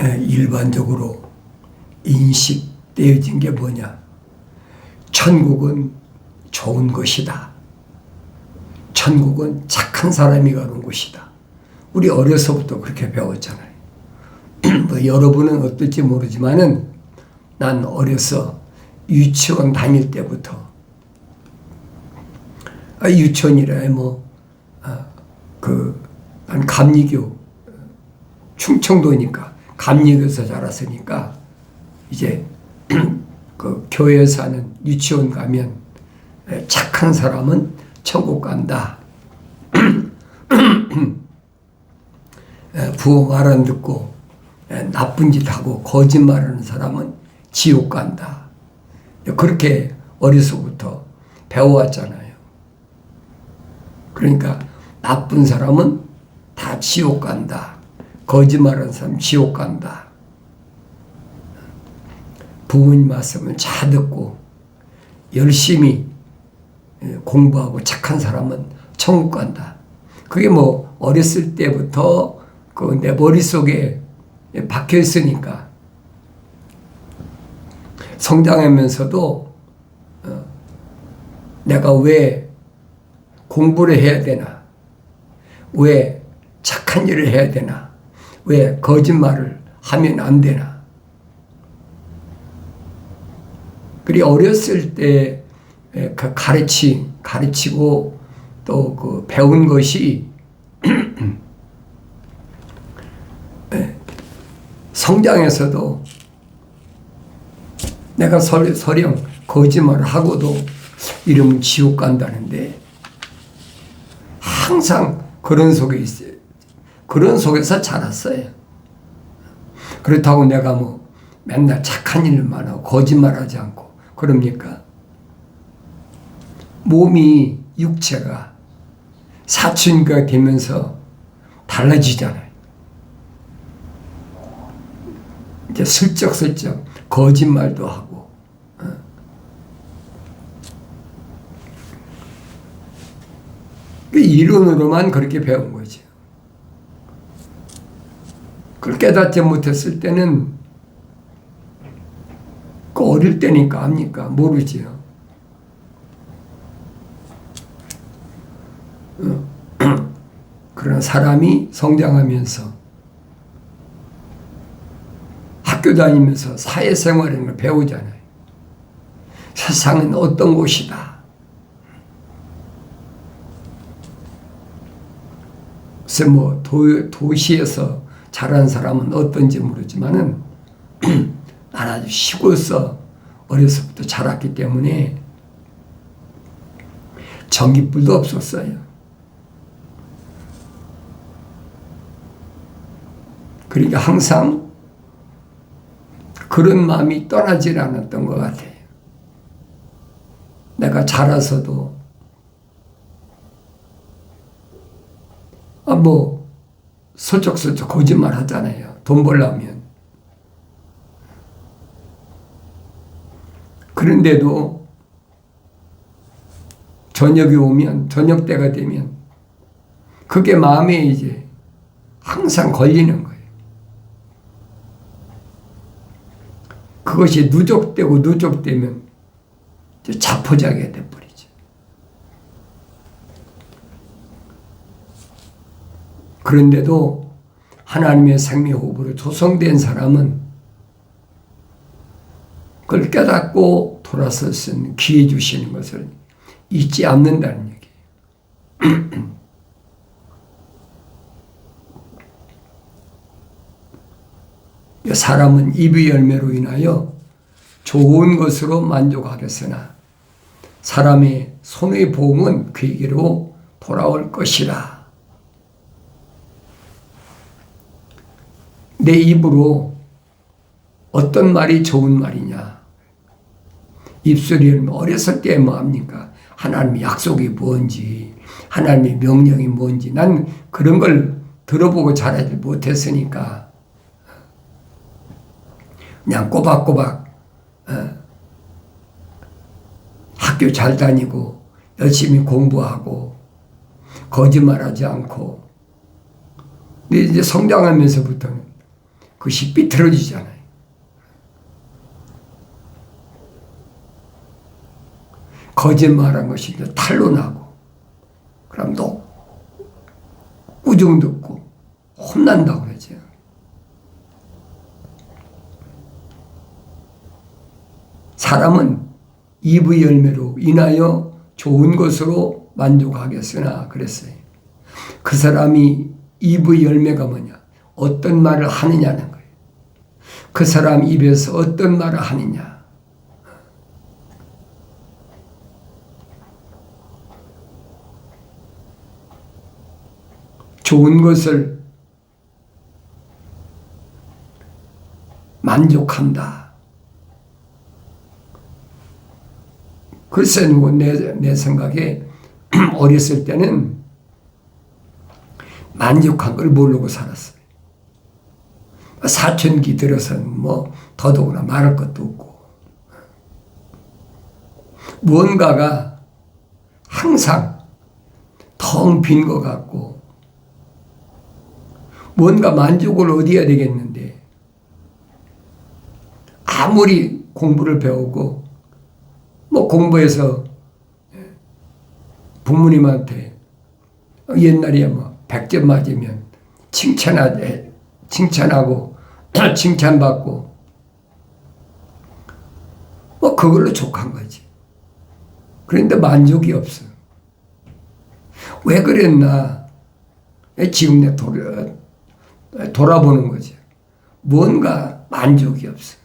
일반적으로 인식되어진 게 뭐냐? 천국은 좋은 곳이다. 천국은 착한 사람이 가는 곳이다. 우리 어려서부터 그렇게 배웠잖아요. 뭐 여러분은 어떨지 모르지만은 난 어려서 유치원 다닐 때부터 유치원이래 난 감리교 충청도니까 감리교에서 자랐으니까 이제 그 교회에서 하는 유치원 가면 착한 사람은 천국 간다. 부모 말 안 듣고 나쁜 짓 하고 거짓말하는 사람은 지옥 간다. 그렇게 어려서부터 배워왔잖아요. 그러니까 나쁜 사람은 다 지옥 간다. 거짓말하는 사람 지옥 간다. 부모님 말씀을 잘 듣고 열심히 공부하고 착한 사람은 천국 간다. 그게 뭐 어렸을 때부터 그 내 머릿속에 박혀 있으니까 성장하면서도 내가 왜 공부를 해야 되나? 왜 착한 일을 해야 되나? 왜 거짓말을 하면 안 되나? 그리 어렸을 때 그 가르치고 또 그 배운 것이 성장에서도 내가 설령 거짓말을 하고도 이러면 지옥 간다는데 항상 그런 속에 있어요. 그런 속에서 자랐어요. 그렇다고 내가 뭐 맨날 착한 일만 하고 거짓말하지 않고 그럽니까? 몸이 육체가 사춘기가 되면서 달라지잖아요. 이제 슬쩍슬쩍 거짓말도 하고 이론으로만 그렇게 배운 거죠. 그걸 깨닫지 못했을 때는 그 어릴 때니까 압니까? 모르지요. 그런 사람이 성장하면서 학교 다니면서 사회생활이라는 걸 배우잖아요. 세상은 어떤 곳이다. 그래서 뭐 도시에서 자란 사람은 어떤지 모르지만은 난 아주 시골에서 어려서부터 자랐기 때문에 전기불도 없었어요. 그러니까 항상 그런 마음이 떠나질 않았던 것 같아요. 내가 자라서도 뭐 슬쩍슬쩍 거짓말 하잖아요. 돈 벌려면. 그런데도 저녁이 오면 저녁 때가 되면 그게 마음에 이제 항상 걸리는 거예요. 그것이 누적되면 이제 자포자기가 돼버리죠. 그런데도 하나님의 생명호흡으로 조성된 사람은 그걸 깨닫고 돌아설 수 있는 기회 주시는 것을 잊지 않는다는 얘기예요. 사람은 입의 열매로 인하여 좋은 것으로 만족하겠으나 사람의 손의 보응은 그에게로 돌아올 것이라. 내 입으로 어떤 말이 좋은 말이냐. 입술이 어렸을 때 뭐 합니까? 하나님의 약속이 뭔지, 하나님의 명령이 뭔지 난 그런 걸 들어보고 자라지 못했으니까 그냥 꼬박꼬박 학교 잘 다니고 열심히 공부하고 거짓말하지 않고 근데 이제 성장하면서부터는 그것이 삐뚤어지잖아요. 거짓말한 것이 이제 탄로나고, 그럼 또 꾸중 듣고 혼난다고 그러죠. 사람은 입의 열매로 인하여 좋은 것으로 만족하겠으나 그랬어요. 그 사람이 입의 열매가 뭐냐? 어떤 말을 하느냐는 거예요. 그 사람 입에서 어떤 말을 하느냐. 좋은 것을 만족한다. 글쎄, 내 생각에 어렸을 때는 만족한 걸 모르고 살았어요. 사춘기 들어서는 뭐 더더구나 말할 것도 없고, 무언가가 항상 텅 빈 것 같고, 뭔가 만족을 얻어야 되겠는데, 아무리 공부를 배우고 뭐 공부해서 부모님한테 옛날에 뭐 100점 맞으면 칭찬하고 칭찬받고 뭐 그걸로 족한 거지. 그런데 만족이 없어. 왜 그랬나? 지금 내 돌아보는 거지. 뭔가 만족이 없어.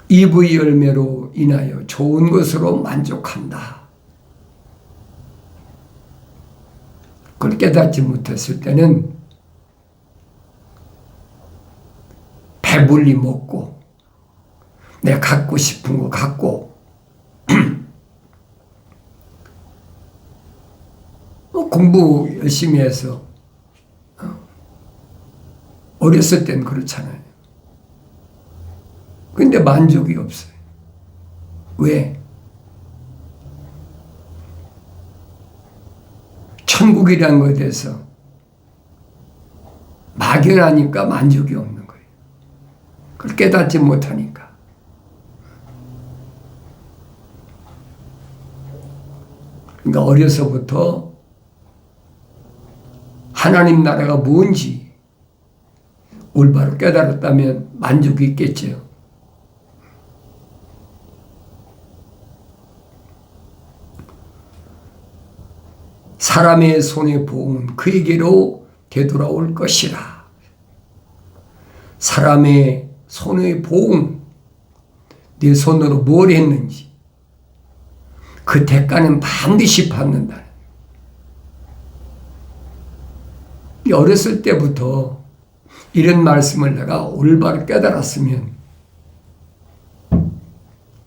입의 열매로 인하여 좋은 것으로 만족한다. 그걸 깨닫지 못했을 때는 배불리 먹고 내가 갖고 싶은 거 갖고 공부 열심히 해서 어렸을 땐 그렇잖아요. 근데 만족이 없어요. 왜? 천국이라는 것에 대해서 막연하니까 만족이 없는 거예요. 그걸 깨닫지 못하니까. 그러니까 어려서부터 하나님 나라가 뭔지 올바로 깨달았다면 만족이 있겠죠. 사람의 손의 보응은 그에게로 되돌아올 것이라. 사람의 손의 보응, 네 손으로 뭘 했는지 그 대가는 반드시 받는다. 어렸을 때부터 이런 말씀을 내가 올바로 깨달았으면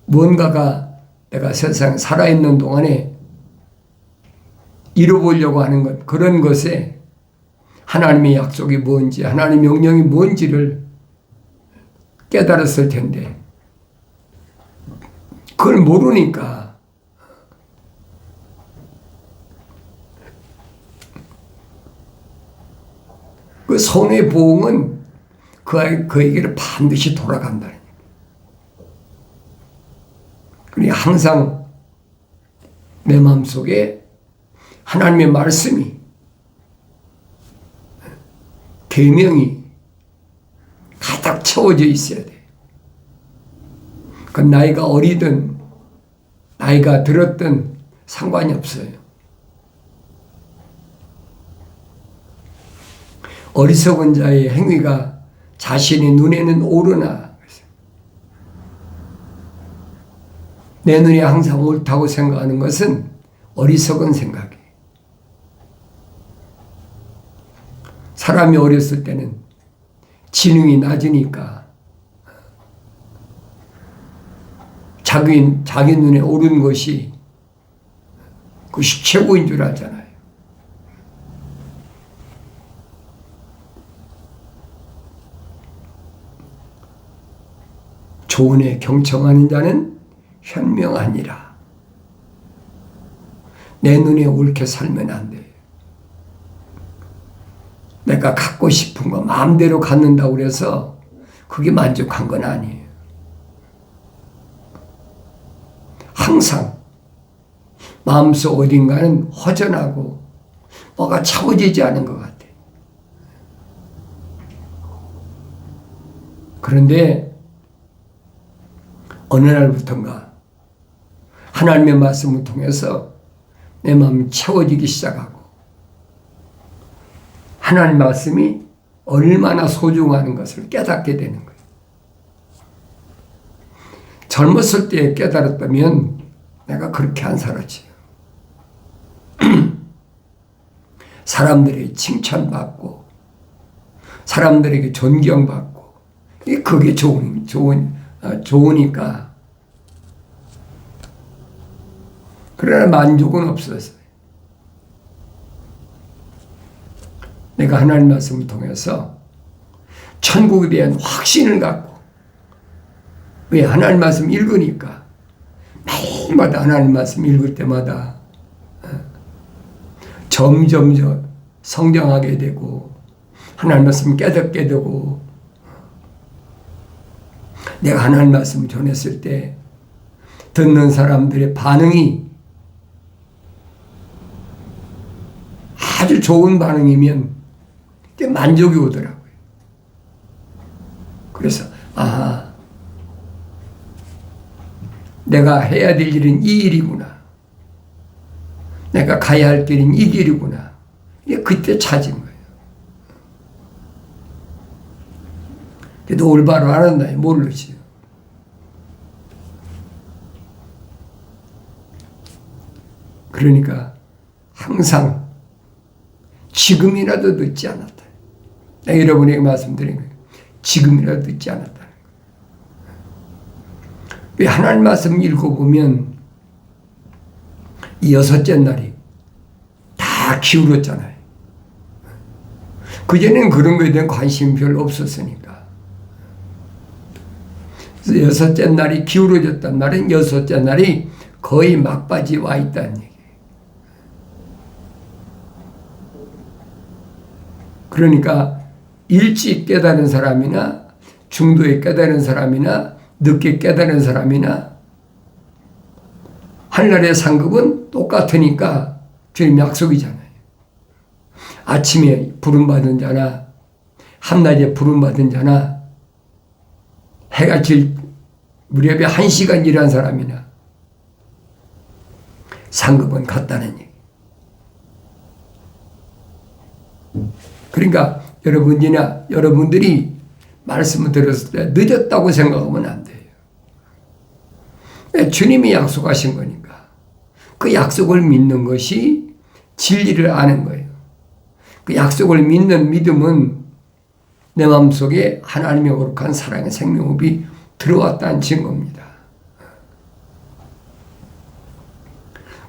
뭔가가 내가 세상에 살아있는 동안에 이뤄보려고 하는 것, 그런 것에 하나님의 약속이 뭔지, 하나님의 명령이 뭔지를 깨달았을 텐데 그걸 모르니까 그 손의 보응은 그에게로 반드시 돌아간다. 그러니 항상 내 마음속에 하나님의 말씀이, 계명이 가득 채워져 있어야 돼. 그 나이가 어리든 나이가 들었든 상관이 없어요. 어리석은 자의 행위가 자신의 눈에는 옳으나 내 눈에 항상 옳다고 생각하는 것은 어리석은 생각이에요. 사람이 어렸을 때는 지능이 낮으니까 자기 눈에 옳은 것이 그것이 최고인 줄 알잖아요. 조언에 경청하는 자는 현명하니라. 내 눈에 옳게 살면 안 돼. 내가 갖고 싶은 거 마음대로 갖는다고 그래서 그게 만족한 건 아니에요. 항상 마음속 어딘가는 허전하고 뭐가 차고지지 않은 것 같아. 그런데 어느 날부턴가 하나님의 말씀을 통해서 내 마음이 채워지기 시작하고 하나님 말씀이 얼마나 소중한 것을 깨닫게 되는 거예요. 젊었을 때 깨달았다면 내가 그렇게 안 살았지. 사람들에게 칭찬받고 사람들에게 존경받고 그게 좋으니까. 그러나 만족은 없었어요. 내가 하나님 말씀을 통해서 천국에 대한 확신을 갖고, 왜 하나님 말씀 읽으니까 매일마다 하나님 말씀 읽을 때마다 점점 성장하게 되고 하나님 말씀 깨닫게 되고, 내가 하나님 말씀을 전했을 때 듣는 사람들의 반응이 아주 좋은 반응이면 만족이 오더라고요. 그래서 내가 해야 될 일은 이 일이구나. 내가 가야 할 길은 이 길이구나. 그때 찾은 거예요. 그래도 올바로 알았나요? 모르지. 그러니까 항상 지금이라도 늦지 않았다. 내가 여러분에게 말씀드린 거예요. 지금이라도 늦지 않았다는 거예요. 왜 하나님 말씀 읽어보면 이 6째 날이 다 기울었잖아요. 그전에는 그런 거에 대한 관심이 별로 없었으니까. 그래서 6째 날이 기울어졌단 말은 6째 날이 거의 막바지에 와 있다는 얘기예요. 그러니까 일찍 깨달은 사람이나 중도에 깨달은 사람이나 늦게 깨달은 사람이나 하늘의 상급은 똑같으니까 주님 약속이잖아요. 아침에 부름받은 자나 한낮에 부름받은 자나 해가 질 무렵에 1시간 일한 사람이나 상급은 같다는 얘기. 그러니까 여러분들이 말씀을 들었을 때 늦었다고 생각하면 안 돼요. 주님이 약속하신 거니까 그 약속을 믿는 것이 진리를 아는 거예요. 그 약속을 믿는 믿음은 내 마음속에 하나님의 거룩한 사랑의 생명호흡이 들어왔다는 증거입니다.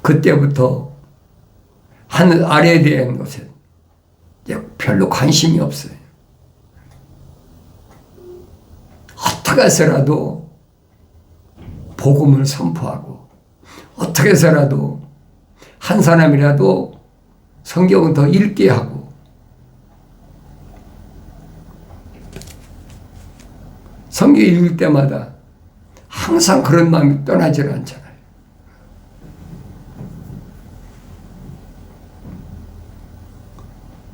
그때부터 하늘 아래에 대한 것에 별로 관심이 없어요. 어떻게 해서라도 복음을 선포하고 어떻게 해서라도 한 사람이라도 성경을 더 읽게 하고 성경 읽을 때마다 항상 그런 마음이 떠나질 않잖아요.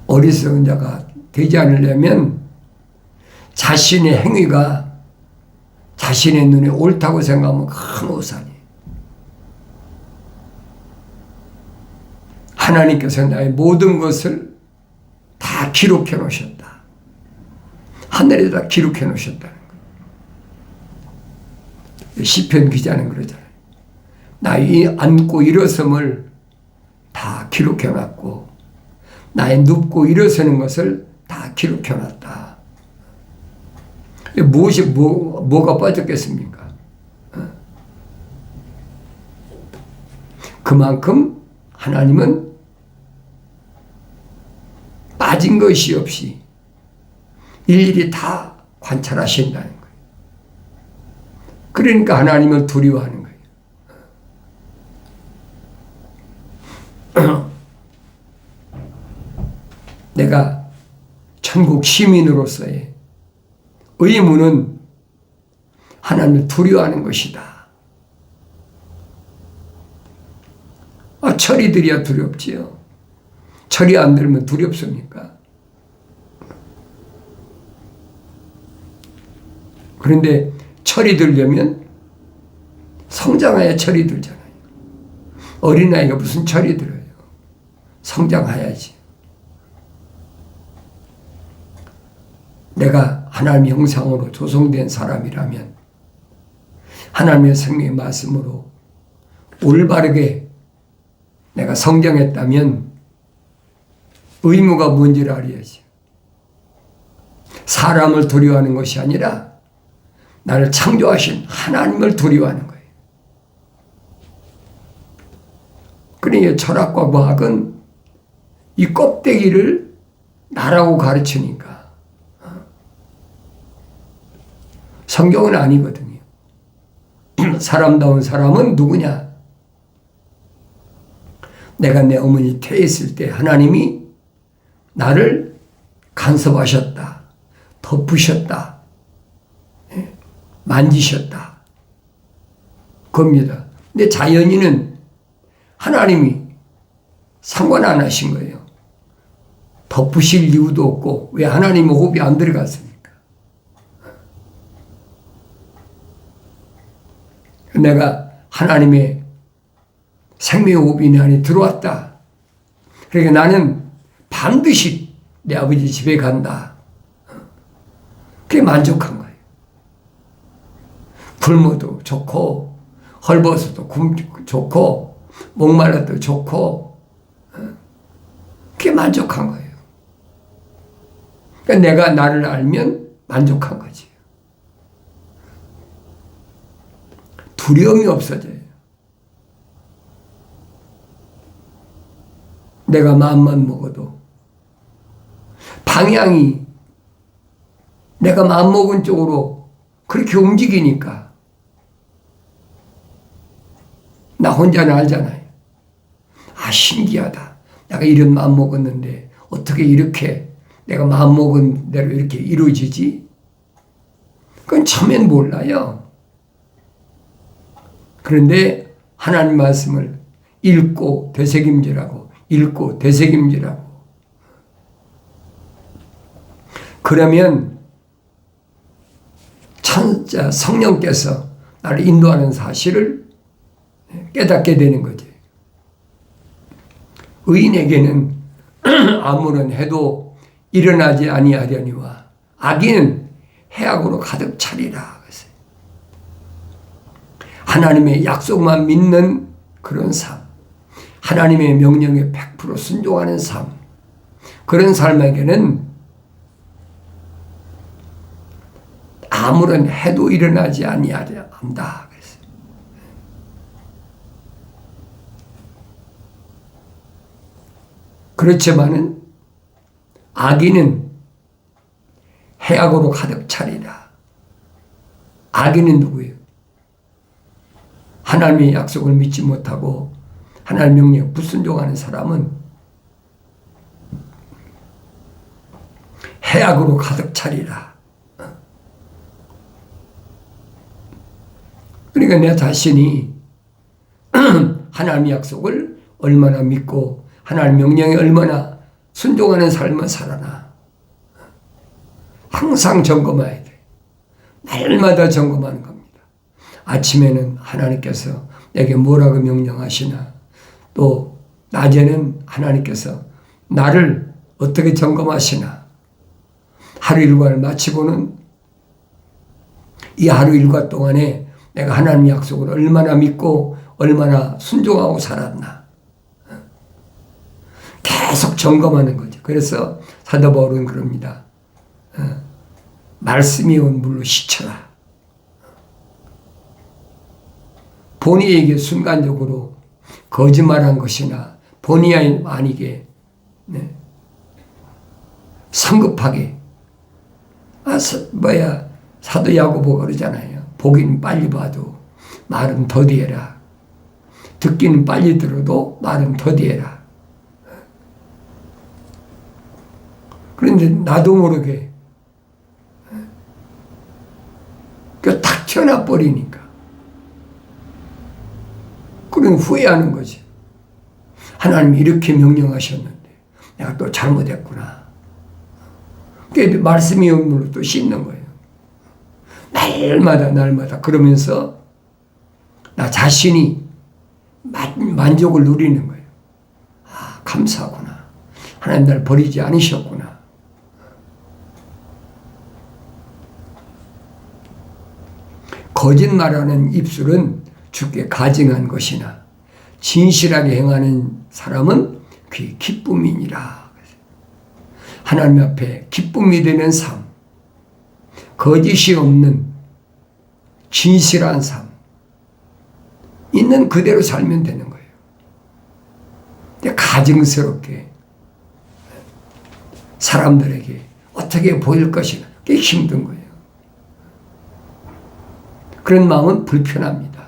어리석은 자가 되지 않으려면 자신의 행위가 자신의 눈에 옳다고 생각하면 큰 오산이에요. 하나님께서 나의 모든 것을 다 기록해 놓으셨다. 하늘에다 기록해 놓으셨다는 거예요. 시편 기자는 그러잖아요. 나의 앉고 일어섬을 다 기록해 놨고 나의 눕고 일어서는 것을 다 기록해 놨다. 뭐가 빠졌겠습니까? 그만큼 하나님은 빠진 것이 없이 일일이 다 관찰하신다는 거예요. 그러니까 하나님을 두려워하는 거예요. 내가 천국 시민으로서의 의무는 하나님을 두려워하는 것이다. 철이 들이야 두렵지요. 철이 안 들면 두렵습니까? 그런데 철이 들려면 성장해야 철이 들잖아요. 어린아이가 무슨 철이 들어요. 성장해야지. 내가 하나님의 형상으로 조성된 사람이라면 하나님의 생명의 말씀으로 올바르게 내가 성장했다면 의무가 뭔지를 알아야지. 사람을 두려워하는 것이 아니라 나를 창조하신 하나님을 두려워하는 거예요. 그러니까 철학과 과학은 이 껍데기를 나라고 가르치니까 성경은 아니거든요. 사람다운 사람은 누구냐? 내가 내 어머니 태에 있을 때 하나님이 나를 간섭하셨다, 덮으셨다, 만지셨다. 겁니다. 근데 자연인은 하나님이 상관 안 하신 거예요. 덮으실 이유도 없고 왜 하나님의 호흡이 안 들어갔습니까? 내가 하나님의 생명의 호흡이 내 안에 들어왔다. 그러니까 나는 반드시 내 아버지 집에 간다. 그게 만족한 거예요. 굶어도 좋고 헐벗어도 좋고 목말라도 좋고 그게 만족한 거예요. 그러니까 내가 나를 알면 만족한 거지. 두려움이 없어져요. 내가 마음만 먹어도 방향이 내가 마음먹은 쪽으로 그렇게 움직이니까 나 혼자는 알잖아요. 아, 신기하다. 내가 이런 마음 먹었는데 어떻게 이렇게 내가 마음 먹은 대로 이렇게 이루어지지? 그건 처음엔 몰라요. 그런데 하나님 말씀을 읽고 되새김질하고 읽고 되새김질하고 그러면 천자 성령께서 나를 인도하는 사실을 깨닫게 되는 거지. 의인에게는 아무런 해도 일어나지 아니하려니와 악인은 해악으로 가득 차리라. 하나님의 약속만 믿는 그런 삶, 하나님의 명령에 100% 순종하는 삶, 그런 삶에게는 아무런 해도 일어나지 아니한다. 그렇지만은 악인은 해악으로 가득 차리라. 악인은 누구예요? 하나님의 약속을 믿지 못하고 하나님의 명령에 불순종하는 사람은 해악으로 가득 차리라. 그러니까 내 자신이 하나님의 약속을 얼마나 믿고 하나님의 명령에 얼마나 순종하는 삶을 살아나. 항상 점검해야 돼. 날마다 점검하는 겁니다. 아침에는 하나님께서 내게 뭐라고 명령하시나, 또 낮에는 하나님께서 나를 어떻게 점검하시나, 하루 일과를 마치고는 이 하루 일과 동안에 내가 하나님의 약속을 얼마나 믿고 얼마나 순종하고 살았나 계속 점검하는 거죠. 그래서 사도 바울은 그럽니다. 말씀이 온 물로 씻혀라. 본의에게 순간적으로 거짓말한 것이나 본의 아니게 성급하게 사도 야고보가 그러잖아요. 보기는 빨리 봐도 말은 더디해라. 듣기는 빨리 들어도 말은 더디해라. 그런데 나도 모르게 탁 튀어나와 버리니까 그런 후회하는 거지. 하나님이 이렇게 명령하셨는데 내가 또 잘못했구나. 그게 말씀이 없는 또 씻는 거예요. 날마다 그러면서 나 자신이 만족을 누리는 거예요. 아, 감사하구나. 하나님 날 버리지 않으셨구나. 거짓말하는 입술은 주께 가증한 것이나 진실하게 행하는 사람은 그의 기쁨이니라. 하나님 앞에 기쁨이 되는 삶, 거짓이 없는 진실한 삶, 있는 그대로 살면 되는 거예요. 근데 가증스럽게 사람들에게 어떻게 보일 것이나 그게 힘든 거예요. 그런 마음은 불편합니다.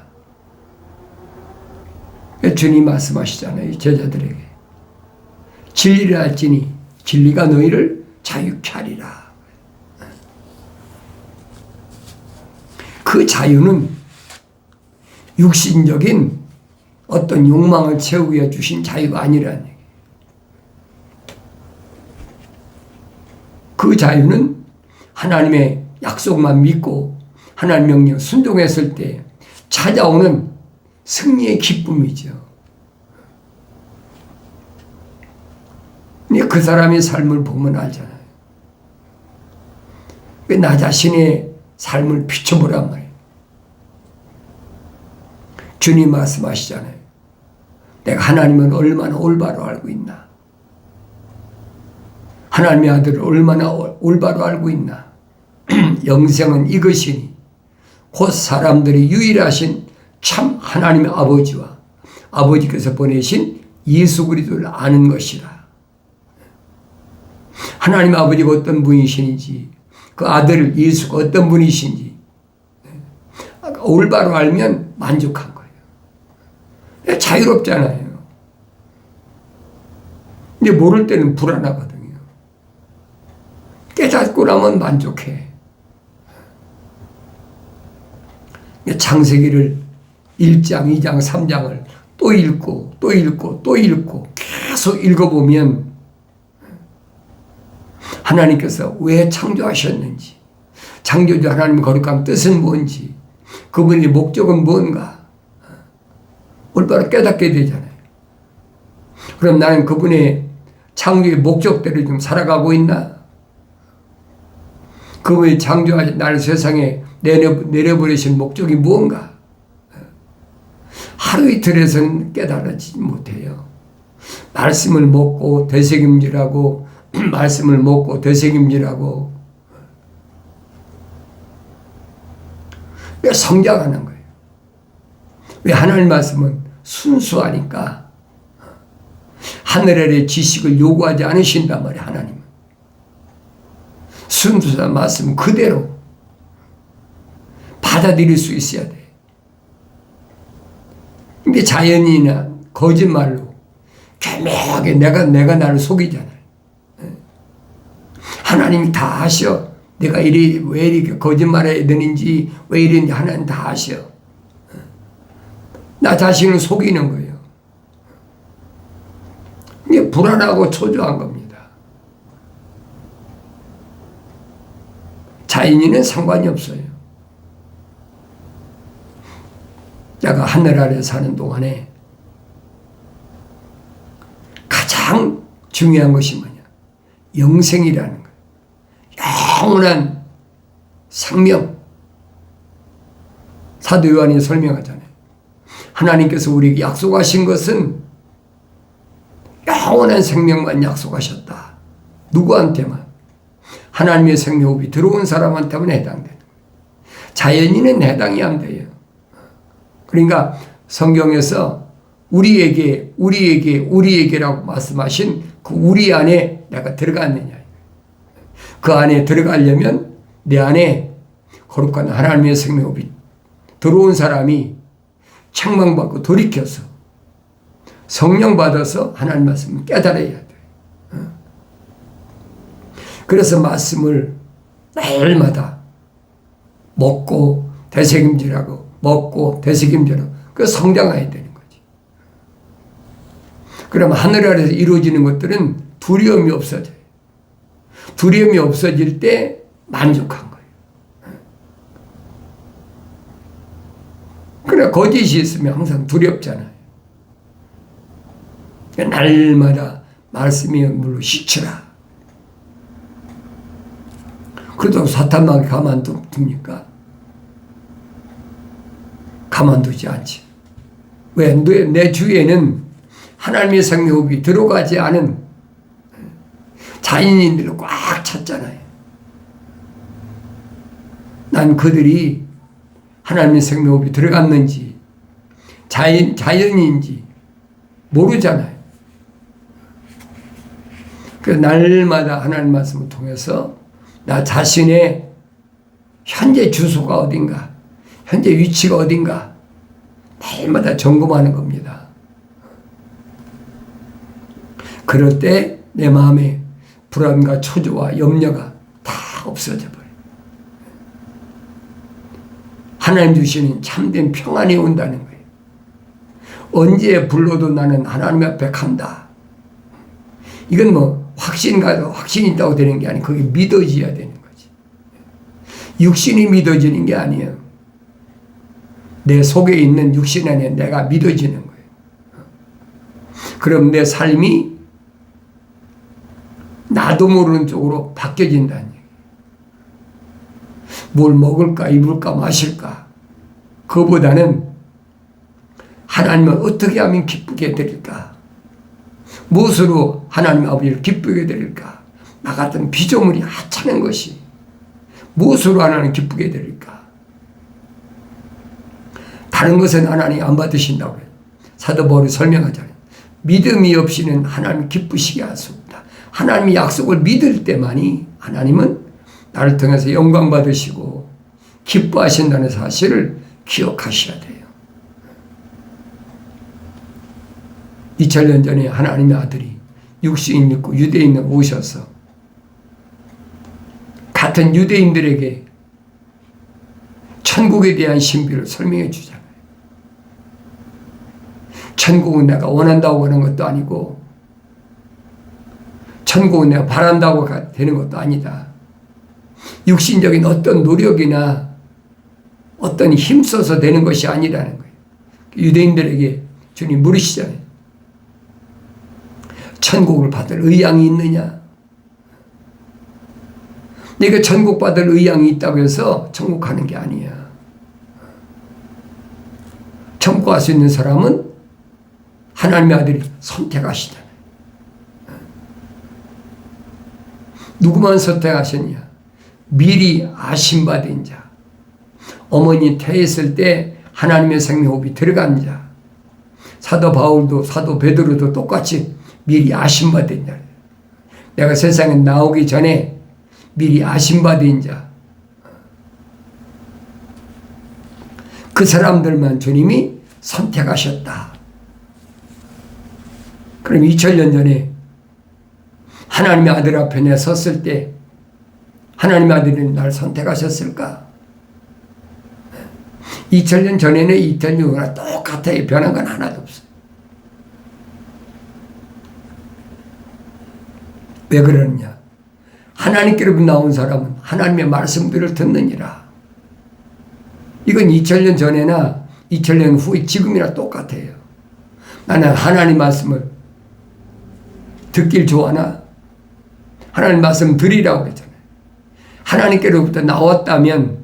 주님 말씀하시잖아요. 제자들에게 진리를 알지니 진리가 너희를 자유케 하리라. 그 자유는 육신적인 어떤 욕망을 채우기 위해 주신 자유가 아니라는 얘기예요. 그 자유는 하나님의 약속만 믿고 하나님 명령 순종했을 때 찾아오는 승리의 기쁨이죠. 그 사람의 삶을 보면 알잖아요. 나 자신의 삶을 비춰보란 말이에요. 주님 말씀하시잖아요. 내가 하나님을 얼마나 올바로 알고 있나. 하나님의 아들을 얼마나 올바로 알고 있나. 영생은 이것이니 곧 사람들이 유일하신 참 하나님의 아버지와 아버지께서 보내신 예수 그리스도를 아는 것이라. 하나님 아버지가 어떤 분이신지 그 아들 예수가 어떤 분이신지 올바로 알면 만족한 거예요. 자유롭잖아요. 근데 모를 때는 불안하거든요. 깨닫고 나면 만족해. 창세기를 1장, 2장, 3장을 또 읽고 또 읽고 또 읽고 계속 읽어보면 하나님께서 왜 창조하셨는지, 창조주 하나님의 거룩한 뜻은 뭔지, 그분의 목적은 뭔가 올바로 깨닫게 되잖아요. 그럼 나는 그분의 창조의 목적대로 좀 살아가고 있나? 그분이 창조하신 나를 세상에 내려버리신 목적이 무언가? 하루 이틀에서는 깨달아지지 못해요. 말씀을 먹고 되새김질하고 말씀을 먹고 되새김질하고 왜 성장하는 거예요? 왜 하나님 말씀은 순수하니까 하늘 아래 지식을 요구하지 않으신단 말이에요. 하나님은 순수한 말씀 그대로 받아들일 수 있어야 돼. 근데 자연이나 거짓말로 교묘하게 내가 나를 속이잖아요. 하나님이 다 아셔. 내가 왜 이렇게 거짓말해야 되는지, 왜 이런지 하나님 다 아셔. 나 자신을 속이는 거예요. 이게 불안하고 초조한 겁니다. 자연인은 상관이 없어요. 내가 하늘 아래 사는 동안에 가장 중요한 것이 뭐냐? 영생이라는 거예요. 영원한 생명. 사도 요한이 설명하잖아요. 하나님께서 우리에게 약속하신 것은 영원한 생명만 약속하셨다. 누구한테만? 하나님의 생명호흡이 들어온 사람한테만 해당되는 거예요. 자연인은 해당이 안 돼요. 그러니까 성경에서 우리에게라고 말씀하신 그 우리 안에 내가 들어갔느냐. 그 안에 들어가려면 내 안에 거룩한 하나님의 생명호흡이 들어온 사람이 책망받고 돌이켜서 성령 받아서 하나님 말씀을 깨달아야 돼. 그래서 말씀을 날마다 먹고 되새김질하고 먹고 되새김질하고 그 성장해야 되는 거지. 그럼 하늘 아래서 이루어지는 것들은 두려움이 없어져요. 두려움이 없어질 때 만족한 거예요. 그래 거짓이 있으면 항상 두렵잖아요. 날마다 말씀이 물로 씻으라. 그래도 사탄만 가만둡니까? 가만두지 않지. 왜? 내 주위에는 하나님의 생명호흡이 들어가지 않은 자연인들을 꽉 찼잖아요. 난 그들이 하나님의 생명호흡이 들어갔는지 자연인지 모르잖아요. 그래서 날마다 하나님 말씀을 통해서 나 자신의 현재 주소가 어딘가, 현재 위치가 어딘가 날마다 점검하는 겁니다. 그럴 때 내 마음에 불안과 초조와 염려가 다 없어져 버려요. 하나님 주시는 참된 평안이 온다는 거예요. 언제 불러도 나는 하나님 앞에 간다. 이건 뭐 확신이 있다고 되는 게 아니고 그게 믿어져야 되는 거지. 육신이 믿어지는 게 아니에요. 내 속에 있는 육신 안에 내가 믿어지는 거예요. 그럼 내 삶이 나도 모르는 쪽으로 바뀌어진다는 얘기예요. 뭘 먹을까 입을까 마실까 그거보다는 하나님을 어떻게 하면 기쁘게 드릴까, 무엇으로 하나님 아버지를 기쁘게 드릴까, 나 같은 피조물이 하찮은 것이 무엇으로 하나님 기쁘게 드릴까. 다른 것은 하나님 안 받으신다고 해요. 사도 바울이 설명하잖아요. 믿음이 없이는 하나님 기쁘시게 할 수 없다. 하나님의 약속을 믿을 때만이 하나님은 나를 통해서 영광 받으시고 기뻐하신다는 사실을 기억하셔야 돼요. 2000년 전에 하나님의 아들이 육신이 있고 유대인을 오셔서 같은 유대인들에게 천국에 대한 신비를 설명해 주잖아요. 천국은 내가 원한다고 하는 것도 아니고 천국은 내가 바란다고 되는 것도 아니다. 육신적인 어떤 노력이나 어떤 힘써서 되는 것이 아니라는 거예요. 유대인들에게 주님 물으시잖아요. 천국을 받을 의향이 있느냐? 내가 천국 받을 의향이 있다고 해서 천국 가는 게 아니야. 천국 갈 수 있는 사람은 하나님의 아들이 선택하시잖아요. 누구만 선택하셨냐? 미리 아심받은 자. 어머니 태했을 때 하나님의 생명호흡이 들어간 자. 사도 바울도 사도 베드로도 똑같이 미리 아심받은 자. 내가 세상에 나오기 전에 미리 아심받은 자. 그 사람들만 주님이 선택하셨다. 그럼 2000년 전에 하나님의 아들 앞에 내 섰을 때 하나님의 아들이 날 선택하셨을까? 2000년 전에는 2000년 후나 똑같아요. 변한 건 하나도 없어요. 왜 그러느냐? 하나님께로부터 나온 사람은 하나님의 말씀들을 듣느니라. 이건 2000년 전에나 2000년 후에 지금이나 똑같아요. 나는 하나님 말씀을 듣길 좋아하나? 하나님 말씀 드리라고 했잖아요. 하나님께로부터 나왔다면,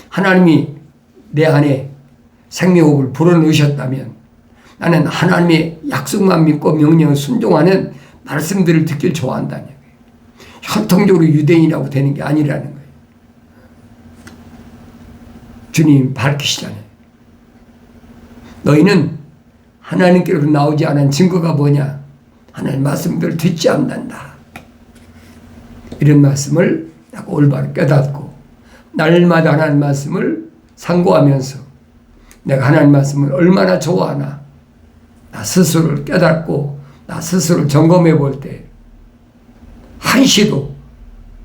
하나님이 내 안에 생명호흡을 불어넣으셨다면 나는 하나님의 약속만 믿고 명령을 순종하는 말씀들을 듣길 좋아한다는 거예요. 형통적으로 유대인이라고 되는 게 아니라는 거예요. 주님 밝히시잖아요. 너희는 하나님께로 나오지 않은 증거가 뭐냐? 하나님 말씀들을 듣지 않는다. 이런 말씀을 올바로 깨닫고 날마다 하나님 말씀을 상고하면서 내가 하나님 말씀을 얼마나 좋아하나 나 스스로를 깨닫고 나 스스로를 점검해 볼 때 한시도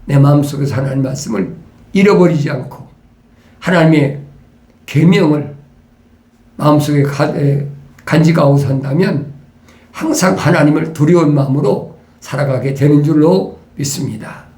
내 마음속에서 하나님 말씀을 잃어버리지 않고 하나님의 계명을 마음속에 간직하고 산다면 항상 하나님을 두려운 마음으로 살아가게 되는 줄로 믿습니다.